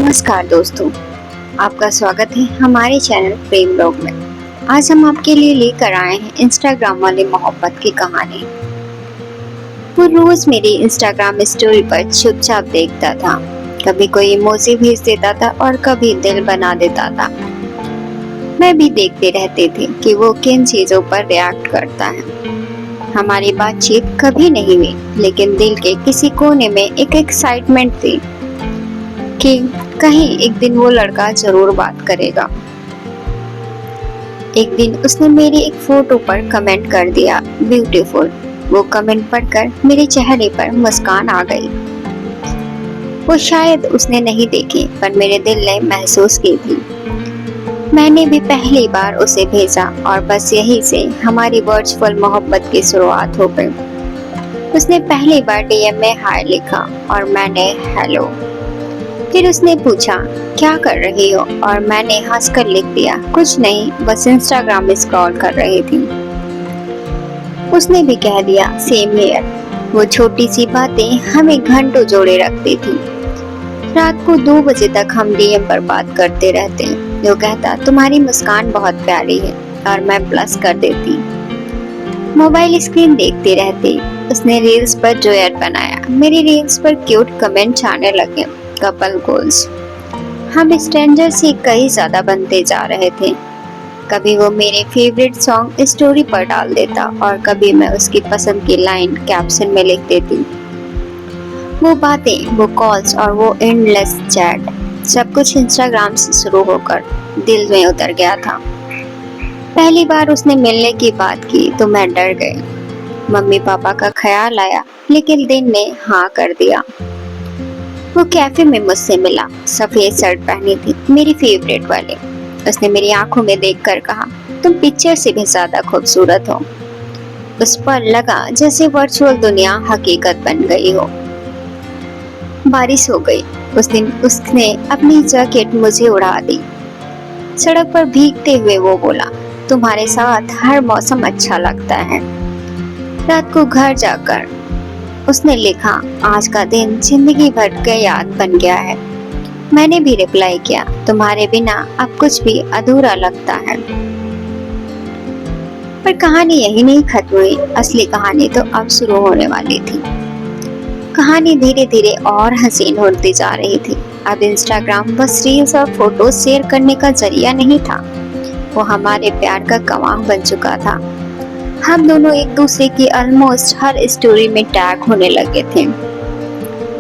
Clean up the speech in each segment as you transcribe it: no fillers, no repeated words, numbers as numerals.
नमस्कार दोस्तों, आपका स्वागत है हमारे चैनल प्रेम ब्लॉग में। आज हम आपके लिए लेकर आए हैं इंस्टाग्राम वाली मोहब्बत की कहानी। वो रोज मेरी इंस्टाग्राम स्टोरी पर चुपचाप देखता था, कभी कोई इमोजी भेज देता था और कभी दिल बना देता था। मैं भी देखते रहते थे कि वो किन चीजों पर रिएक्ट करता है। हमारी बातचीत कभी नहीं हुई, लेकिन दिल के किसी कोने में एक एक्साइटमेंट थी कि कहीं एक दिन वो लड़का जरूर बात करेगा। एक दिन उसने मेरी एक फोटो पर कमेंट कर दिया, ब्यूटीफुल। वो कमेंट पढ़कर मेरे चेहरे पर मुस्कान आ गई। वो शायद उसने नहीं देखी, पर मेरे दिल ने महसूस की थी। मैंने भी पहली बार उसे भेजा और बस यही से हमारी वर्चुअल मोहब्बत की शुरुआत हो गई। उसने पहली बार डीएम में हाय लिखा और मैंने हेलो। फिर उसने पूछा क्या कर रही हो, और मैंने हंसकर लिख दिया कुछ नहीं, बस इंस्टाग्राम स्क्रॉल कर रही थी। उसने भी कह दिया सेम हियर। वो छोटी सी बातें हमें घंटों जोड़े रखती थी। रात को 2 बजे तक हम डीएम पर बात करते रहते। वो कहता तुम्हारी मुस्कान बहुत प्यारी है, और मैं प्लस कर देती। मोबाइल स्क्रीन देखते रहते। उसने रील्स पर जोयर बनाया, मेरी रील्स पर क्यूट कमेंट्स आने लगे, कपल गोल्स। हम स्ट्रेंजर से कई ज्यादा बनते जा रहे थे। कभी वो मेरे फेवरेट सॉन्ग स्टोरी पर डाल देता और कभी मैं उसकी पसंद की लाइन कैप्शन में लिख देती। वो बातें, वो कॉल्स और वो एंडलेस चैट, सब कुछ इंस्टाग्राम से शुरू होकर दिल में उतर गया था। पहली बार उसने मिलने की बात की तो मैं डर गई। मम्मी पापा का ख्याल आया, लेकिन दिन ने हाँ कर दिया। वो कैफे में मुझसे मिला, सफेद शर्ट पहनी थी, मेरी फेवरेट वाले। उसने मेरी आंखों में देखकर कहा तुम पिक्चर से भी ज्यादा खूबसूरत हो। उस पर लगा जैसे वर्चुअल दुनिया हकीकत बन गई हो। बारिश हो गई। उस दिन उसने अपनी जैकेट मुझे उड़ा दी। सड़क पर भीगते हुए वो बोला तुम्हारे साथ हर मौसम अच्छा लगता है। रात को घर जाकर उसने लिखा आज का दिन जिंदगी भर के याद बन गया है। मैंने भी रिप्लाई किया तुम्हारे बिना अब कुछ भी अधूरा लगता है। पर कहानी यही नहीं खत्म हुई, असली कहानी तो अब शुरू होने वाली थी। कहानी धीरे धीरे और हसीन होती जा रही थी। अब इंस्टाग्राम बस रील्स और फोटो शेयर करने का जरिया नहीं था, वो हमारे प्यार का गवाह बन चुका था। हम दोनों एक दूसरे की ऑलमोस्ट हर स्टोरी में टैग होने लगे थे।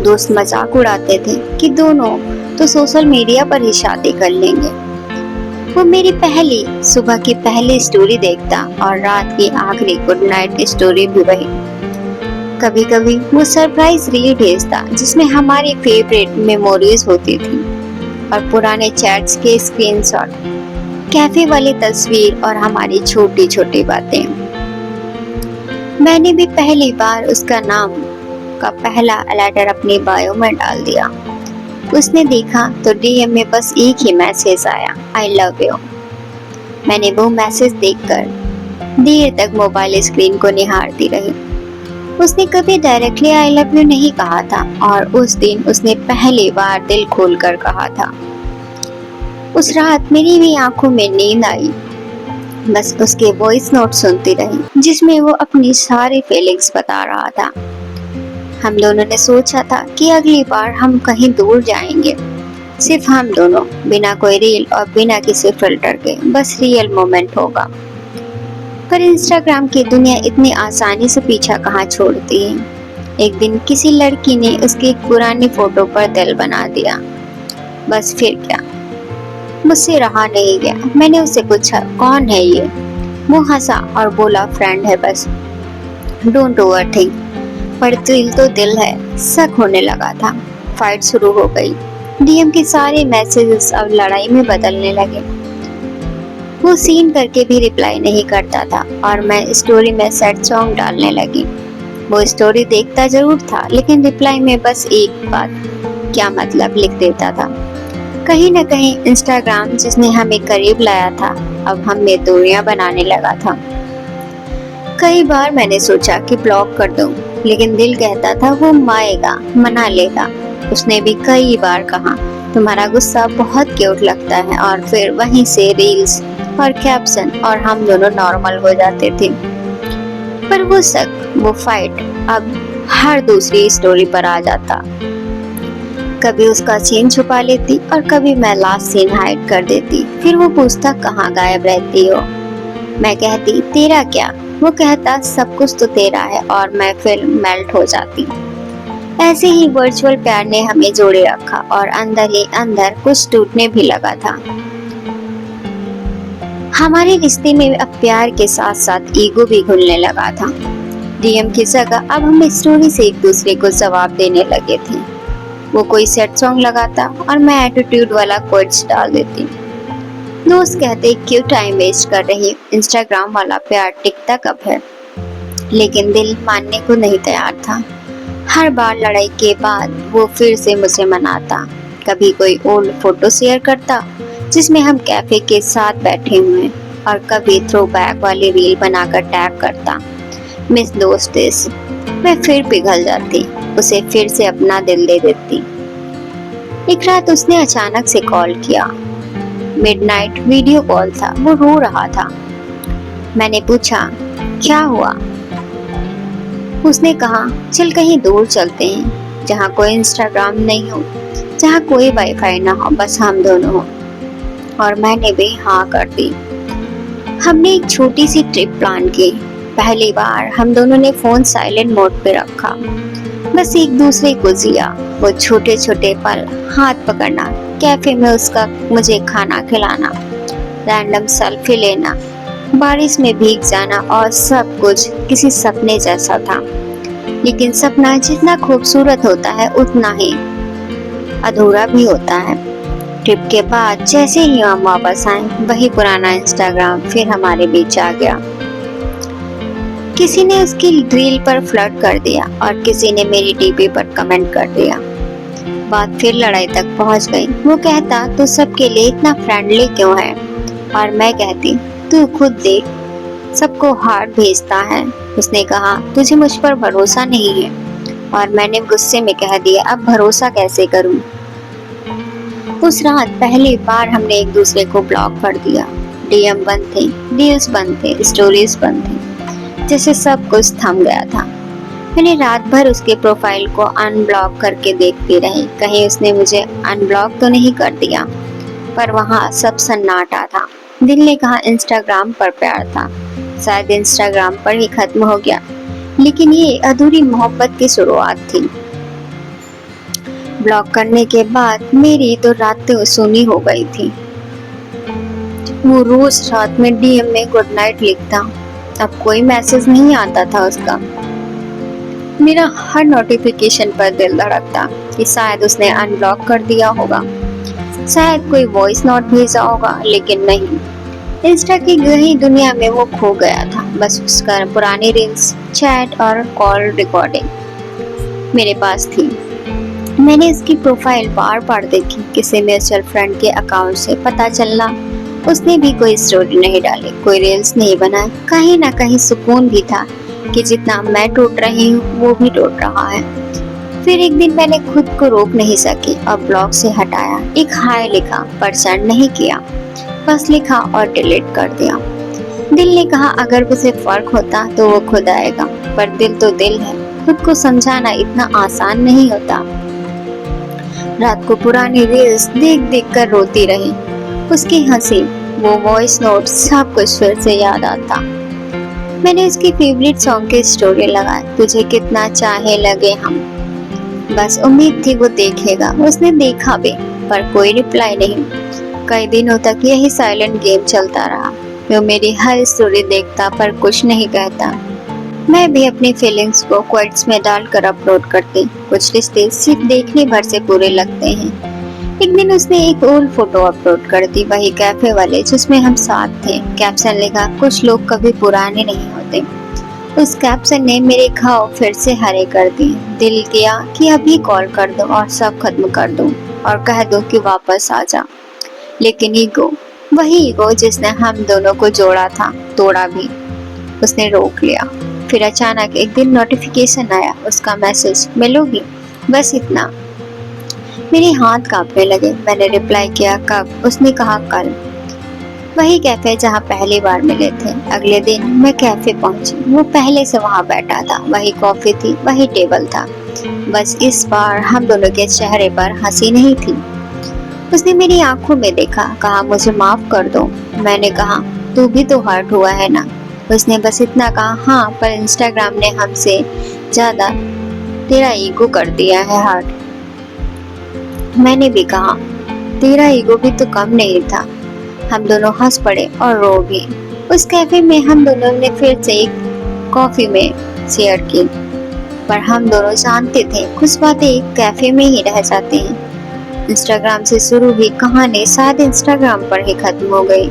दोस्त मजाक उड़ाते थे कि दोनों तो सोशल मीडिया पर ही शादी कर लेंगे। वो मेरी पहली सुबह की पहली स्टोरी देखता और रात की आखिरी गुड नाइट स्टोरी भी वही। कभी कभी वो सरप्राइज रील भेजता जिसमें हमारी फेवरेट मेमोरीज होती थी और पुराने चैट्स के स्क्रीनशॉट, कैफे वाली तस्वीर और हमारी छोटी छोटी बातें। मैंने भी पहली बार उसका नाम का पहला लेटर अपनी बायो में डाल दिया। उसने देखा तो डीएम में बस एक ही मैसेज आया, आई लव यू। मैंने वो मैसेज देखकर देर तक मोबाइल स्क्रीन को निहारती रही। उसने कभी डायरेक्टली आई लव यू नहीं कहा था, और उस दिन उसने पहली बार दिल खोलकर कहा था। उस रात मेरी भी आंखों में नींद आई, बस उसके वॉइस नोट सुनती रही जिसमें वो अपनी सारी फीलिंग्स बता रहा था। हम दोनों ने सोचा था कि अगली बार हम कहीं दूर जाएंगे, सिर्फ हम दोनों, बिना कोई रील और बिना किसी फिल्टर के, बस रियल मोमेंट होगा। पर इंस्टाग्राम की दुनिया इतनी आसानी से पीछा कहाँ छोड़ती है। एक दिन किसी लड़की ने उसकी एक पुरानी फोटो पर दिल बना दिया, बस फिर क्या, मुझसे रहा नहीं गया। मैंने उसे पूछा कौन है ये। वो हंसा और बोला फ्रेंड है बस, डोंट ओवरथिंक। पर दिल तो दिल है। शक होने लगा था। फाइट शुरू हो गई। डीएम के सारे मैसेजेस अब लड़ाई में बदलने लगे। वो सीन करके भी रिप्लाई नहीं करता था और मैं स्टोरी में सैड सॉन्ग डालने लगी। वो स्टोरी देखता जरूर था, लेकिन रिप्लाई में बस एक बात, क्या मतलब, लिख देता था। कहीं न कहीं इंस्टाग्राम जिसने हमें करीब लाया था, अब हमें दूरियां बनाने लगा था। कई बार मैंने सोचा कि ब्लॉक कर दूं, लेकिन दिल कहता था वो माएगा, मना लेगा। उसने भी कई बार कहा तुम्हारा गुस्सा बहुत क्यूट लगता है। और फिर वहीं से रील्स और कैप्शन और हम दोनों नॉर्मल हो जाते थे। पर वो शक, वो फाइट अब हर दूसरी स्टोरी पर आ जाता। कभी उसका सीन छुपा लेती और कभी मैं लास्ट सीन हाइड कर देती। फिर वो पूछता कहाँ गायब रहती हो। मैं कहती तेरा क्या। वो कहता सब कुछ तो तेरा है और मैं फिर मेल्ट हो जाती। ऐसे ही वर्चुअल प्यार ने हमें जोड़े रखा और अंदर ही अंदर कुछ टूटने भी लगा था। हमारे रिश्ते में अब प्यार के साथ साथ ईगो भी घुलने लगा था। डीएम की जगह अब हम स्टोरी से एक दूसरे को जवाब देने लगे थे। वो कोई सैड सॉन्ग लगाता और मैं एटीट्यूड वाला कोट्स डाल देती। दोस्त कहते क्यों टाइम वेस्ट कर रही, इंस्टाग्राम वाला प्यार टिकता कब है। लेकिन दिल मानने को नहीं तैयार था। हर बार लड़ाई के बाद वो फिर से मुझे मनाता। कभी कोई ओल्ड फोटो शेयर करता जिसमें हम कैफे के साथ बैठे हुए, और कभी थ्रो बैक वाली रील बनाकर टैग करता मिस दोस्त दिस। मैं फिर पिघल जाती, उसे फिर से अपना दिल दे देती। एक रात उसने अचानक से कॉल किया। मिडनाइट वीडियो कॉल था। वो रो रहा था। मैंने पूछा क्या हुआ। उसने कहा चल कहीं दूर चलते हैं, जहाँ कोई इंस्टाग्राम नहीं हो, जहाँ कोई वाईफाई ना हो, बस हम दोनों हो। और मैंने भी हाँ कर दी। हमने एक छोटी सी ट्रिप प्लान की। पहली बार हम दोनों ने फोन साइलेंट मोड पे रखा, बस एक दूसरे को जिया। वो छोटे छोटे पल, हाथ पकड़ना, कैफे में उसका मुझे खाना खिलाना, रैंडम सेल्फी लेना, बारिश में भीग जाना, और सब कुछ किसी सपने जैसा था। लेकिन सपना जितना खूबसूरत होता है उतना ही अधूरा भी होता है। ट्रिप के बाद जैसे ही हम वापस आए, वही पुराना इंस्टाग्राम फिर हमारे बीच आ गया। किसी ने उसकी रील पर फ्लर्ट कर दिया और किसी ने मेरी डीपी पर कमेंट कर दिया। बात फिर लड़ाई तक पहुंच गई। वो कहता तू सबके लिए इतना फ्रेंडली क्यों है, और मैं कहती तू खुद देख, सबको हार्ट भेजता है। उसने कहा तुझे मुझ पर भरोसा नहीं है, और मैंने गुस्से में कह दिया अब भरोसा कैसे करूं। उस रात पहली बार हमने एक दूसरे को ब्लॉक कर दिया। डीएम बंद थे, रील्स बंद थे, स्टोरीज बंद थे, जैसे सब कुछ थम गया था। मैंने रात भर उसके प्रोफाइल को अनब्लॉक करके देखती रही, कहीं उसने मुझे अनब्लॉक तो नहीं कर दिया। पर वहाँ सब सन्नाटा था। दिल ने कहा इंस्टाग्राम पर प्यार था, शायद इंस्टाग्राम पर ही खत्म हो गया। लेकिन ये अधूरी मोहब्बत की शुरुआत थी। ब्लॉक करने के बाद मेरी तो रातें सुनी हो गई थी। वो रोज रात में डीएम में गुड नाइट लिखता। अब कोई मैसेज नहीं आता था उसका। मेरा हर नोटिफिकेशन पर दिल धड़कता कि शायद उसने अनब्लॉक कर दिया होगा, शायद कोई वॉइस नोट भेजा होगा। लेकिन नहीं, इंस्टा की गहरी दुनिया में वो खो गया था। बस उसका पुरानी रील्स, चैट और कॉल रिकॉर्डिंग मेरे पास थी। मैंने इसकी प्रोफाइल बार बार देखी, किसी म्यूचुअल फ्रेंड के अकाउंट से पता चलना उसने भी कोई स्टोरी नहीं डाली, कोई रील्स नहीं बनाए। कहीं ना कहीं सुकून भी था कि जितना मैं टूट रही हूँ वो भी टूट रहा है। फिर एक दिन मैंने खुद को रोक नहीं सकी और ब्लॉग से हटाया। एक हाय लिखा पर सेंड नहीं किया, बस लिखा और डिलीट कर दिया। दिल ने कहा अगर उसे फर्क होता तो वो खुद आएगा, पर दिल तो दिल है, खुद को समझाना इतना आसान नहीं होता। रात को पुरानी रील्स देख देख कर रोती रही। उसकी हंसी, वो वॉइस नोट, सब कुछ फिर से याद आता। मैंने उसकी फेवरेट सॉन्ग की स्टोरी लगाई, तुझे कितना चाहे लगे हम। बस उम्मीद थी वो देखेगा। उसने देखा भी, पर कोई रिप्लाई नहीं। कई दिनों तक यही साइलेंट गेम चलता रहा। वो मेरी हर स्टोरी देखता पर कुछ नहीं कहता। मैं भी अपनी फीलिंग्स को क्वेट्स में डालकर अपलोड करती। कुछ रिश्ते सिर्फ देखने भर से पूरे लगते हैं। एक दिन उसने एक ओल्ड फोटो अपलोड कर दी, वही कैफे वाले जिसमें हम साथ थे। कैप्शन लिखा कुछ लोग कभी पुराने नहीं होते। उस कैप्शन ने मेरे घाव फिर से हरे कर दिए। दिल किया कि अभी कॉल कर दो और सब खत्म कर दूं और कह दो कि वापस आ जा। लेकिन ईगो, वही ईगो जिसने हम दोनों को जोड़ा था, तोड़ा भी। उसने रोक लिया। फिर अचानक एक दिन नोटिफिकेशन आया, उसका मैसेज, मिलोगी, बस इतना। मेरे हाथ कांपने लगे। मैंने रिप्लाई किया, कब? उसने कहा, कल। वही कैफे जहाँ पहली बार मिले थे। अगले दिन मैं कैफे पहुंची। वो पहले से वहाँ बैठा था। वही कॉफी थी, वही टेबल था। बस इस बार हम दोनों के चेहरे पर हंसी नहीं थी। उसने मेरी आंखों में देखा, कहा, मुझे माफ कर दो। मैंने कहा, तू भी तो हर्ट हुआ है ना? उसने बस इतना कहा, हाँ, पर इंस्टाग्राम ने हमसे ज्यादा तेरा ईगो कर दिया है हर्ट। मैंने भी कहा, तेरा ईगो भी तो कम नहीं था। हम दोनों हंस पड़े और रो भी। उस कैफे में हम दोनों ने फिर से एक कॉफी में शेयर की, पर हम दोनों जानते थे कुछ बातें एक कैफे में ही रह जाती हैं। इंस्टाग्राम से शुरू हुई कहानी शायद इंस्टाग्राम पर ही खत्म हो गई।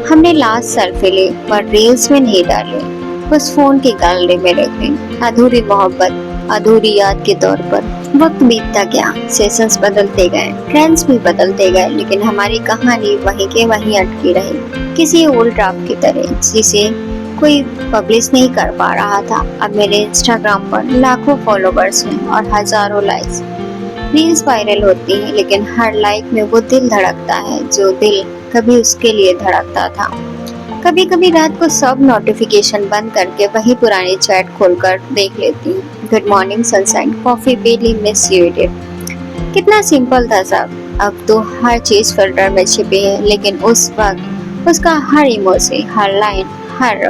हमने लास्ट सेल्फी ली पर रील्स में नहीं डाली, बस फोन की गैलरी में रखी। अधूरी मोहब्बत, अधूरी याद के तौर पर। वक्त बीतता गया, सेशंस बदलते गए, ट्रेंड्स भी बदलते गए, लेकिन हमारी कहानी वहीं के वहीं अटकी रही, किसी ओल्ड ड्राफ्ट की तरह जिसे कोई पब्लिश नहीं कर पा रहा था। अब मेरे इंस्टाग्राम पर लाखों फॉलोवर्स हैं और हजारों लाइक्स। रील्स वायरल होती हैं, लेकिन हर लाइक में वो दिल धड़कता है जो दिल कभी उसके लिए धड़कता था। कभी कभी रात को सब नोटिफिकेशन बंद करके वही पुरानी चैट खोलकर देख लेती हूँ। गुड मॉर्निंग सनशाइन, कॉफी पी ली, मिस यू इट। कितना सिंपल था सब। अब तो हर चीज फिल्टर में छिपी है, लेकिन उस वक्त उसका हर इमोजी, हर लाइन, हर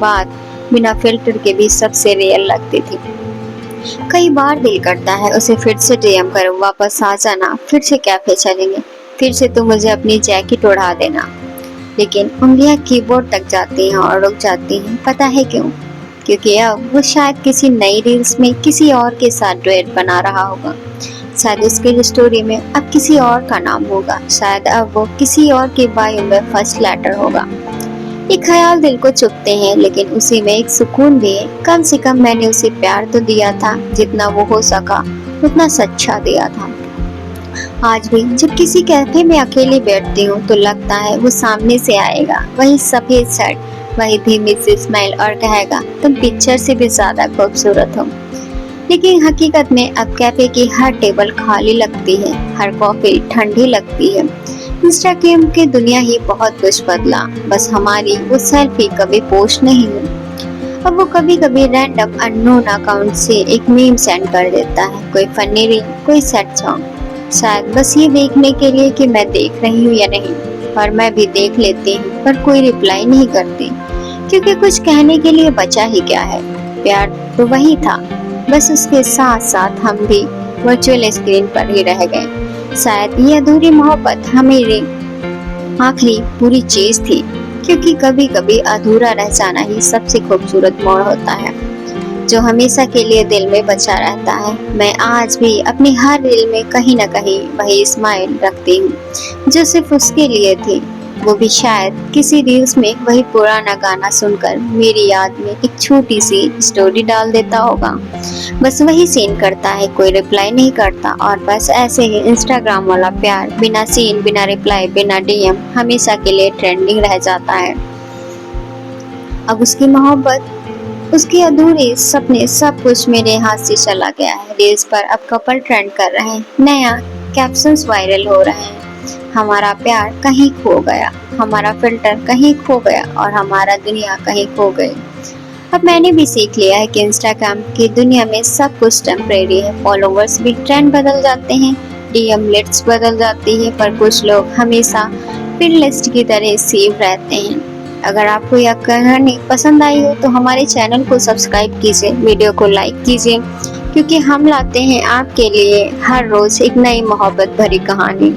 बात बिना फिल्टर के भी सबसे रियल लगती थी। कई बार दिल करता है उसे फिर से डीएम करूं, वापस आ जाना, फिर से कैफे चलेंगे, फिर से तुम मुझे अपनी जैकेट उड़ा देना। लेकिन उंगलियां कीबोर्ड तक जाती हैं और रुक जाती हैं। पता है क्यों? क्योंकि अब वो शायद किसी नई रील्स में किसी और के साथ डुएट बना रहा होगा। शायद उसकी स्टोरी में अब किसी और का नाम होगा। शायद अब वो किसी और के बायो में फर्स्ट लेटर होगा। ये ख्याल दिल को चुभते हैं, लेकिन उसी में एक सुकून भी है। कम से कम मैंने उसे प्यार तो दिया था, जितना वो हो सका उतना सच्चा दिया था। आज भी जब किसी कैफे में अकेली बैठती हूँ तो लगता है वो सामने से आएगा, वही सफेद शर्ट, वही धीमी सी स्माइल और कहेगा, तुम पिक्चर से भी ज्यादा खूबसूरत हो। लेकिन हकीकत में अब कैफे की हर टेबल खाली लगती है, हर कॉफी ठंडी लगती है। इंस्टाग्राम की दुनिया ही बहुत कुछ बदला, बस हमारी वो सेल्फी कभी पोस्ट नहीं हुई। अब वो कभी कभी रैंडम अननोन अकाउंट से एक मीम सेंड कर देता है, कोई फनी रील, कोई सैड सॉन्ग, शायद बस ये देखने के लिए कि मैं देख रही हूँ या नहीं। पर मैं भी देख लेती हूँ, पर कोई रिप्लाई नहीं करती, क्योंकि कुछ कहने के लिए बचा ही क्या है। प्यार तो वही था, बस उसके साथ साथ हम भी वर्चुअल स्क्रीन पर ही रह गए। शायद ये अधूरी मोहब्बत हमारी आखिरी पूरी चीज थी, क्योंकि कभी कभी अधूरा रह जाना ही सबसे खूबसूरत मोड़ होता है, जो हमेशा के लिए दिल में बचा रहता है। मैं आज भी अपनी हर रील में कहीं न कहीं वही स्माइल रखती हूँ, जो सिर्फ उसके लिए थी। वो भी शायद किसी रील्स में वही पुराना गाना सुनकर मेरी याद में एक छोटी सी स्टोरी डाल देता होगा। बस वही सीन करता है, कोई रिप्लाई नहीं करता, और बस ऐसे ही इंस्टाग्राम वाला प्यार बिना सीन, बिना रिप्लाई, बिना डीएम हमेशा के लिए ट्रेंडिंग रह जाता है। अब उसकी मोहब्बत, उसके अधूरे सपने, सब कुछ मेरे हाथ से चला गया है। रील्स पर अब कपल ट्रेंड कर रहे हैं, नया कैप्शंस वायरल हो रहे हैं, हमारा प्यार कहीं खो गया, हमारा फिल्टर कहीं खो गया और हमारा दुनिया कहीं खो गई। अब मैंने भी सीख लिया है कि इंस्टाग्राम की दुनिया में सब कुछ टेम्परेरी है। फॉलोवर्स भी ट्रेंड बदल जाते हैं, डीएम लिस्ट बदल जाती है, पर कुछ लोग हमेशा पिन लिस्ट की तरह सेव रहते हैं। अगर आपको यह कहानी पसंद आई हो तो हमारे चैनल को सब्सक्राइब कीजिए, वीडियो को लाइक कीजिए, क्योंकि हम लाते हैं आपके लिए हर रोज एक नई मोहब्बत भरी कहानी।